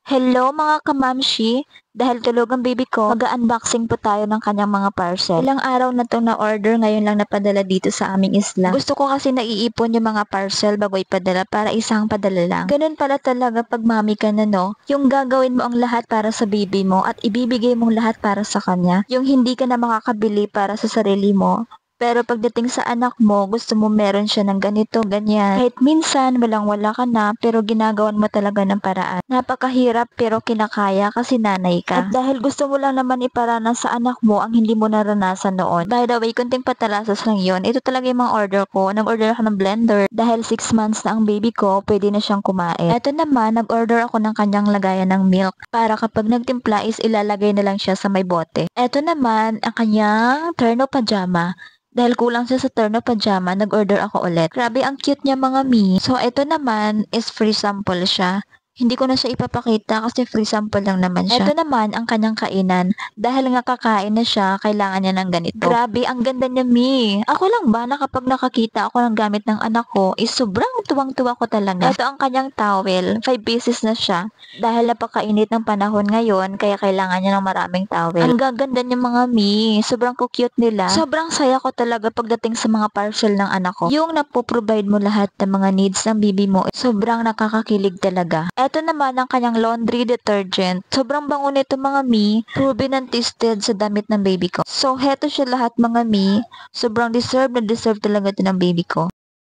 Hello mga kamamshi! Dahil tulog ang baby ko, mag-unboxing po tayo ng kanyang mga parcel. Ilang araw na itong na-order, ngayon lang napadala dito sa aming isla. Gusto ko kasi naiipon yung mga parcel bago ipadala para isang padala lang. Ganun pala talaga pag mami ka na, no? Yung gagawin mo ang lahat para sa baby mo at ibibigay mong lahat para sa kanya. Yung hindi ka na makakabili para sa sarili mo. Pero pagdating sa anak mo, gusto mo meron siya ng ganito, ganyan. Kahit minsan, walang-wala ka na, pero ginagawan mo talaga ng paraan. Napakahirap pero kinakaya kasi nanay ka. At dahil gusto mo lang naman iparanas sa anak mo ang hindi mo naranasan noon. By the way, kunting patalasas lang yon. Ito talaga yung mga order ko. Nag-order ako ng blender. Dahil 6 months na ang baby ko, pwede na siyang kumain. Ito naman, nag-order ako ng kanyang lagayan ng milk. Para kapag nagtimpla is ilalagay na lang siya sa may bote. Ito naman, ang kanyang terno pajama. Dahil kulang siya sa terno pajama, nag-order ako ulit. Grabe, ang cute niya mga mi. So, ito naman is free sample siya. Hindi ko na siya ipapakita kasi free sample lang naman siya. Ito naman ang kanyang kainan. Dahil nga kakain na siya, kailangan niya ng ganito. Grabe, ang ganda niya, mi. Ako lang ba na kapag nakakita ako ng gamit ng anak ko, is sobrang tuwang-tuwa ko talaga. Ito ang kanyang towel. 5 pieces na siya. Dahil napakainit ng panahon ngayon, kaya kailangan niya ng maraming towel. Ang gaganda niya mga mi. Sobrang cute nila. Sobrang saya ko talaga pagdating sa mga parcel ng anak ko. Yung napoprovide mo lahat ng mga needs ng baby mo, sobrang nakakakilig talaga. Ito naman ang kanyang laundry detergent. Sobrang bango nito mga mi. Proven and tested sa damit ng baby ko. So, heto siya lahat mga mi. Sobrang deserve na deserve talaga ito ng baby ko.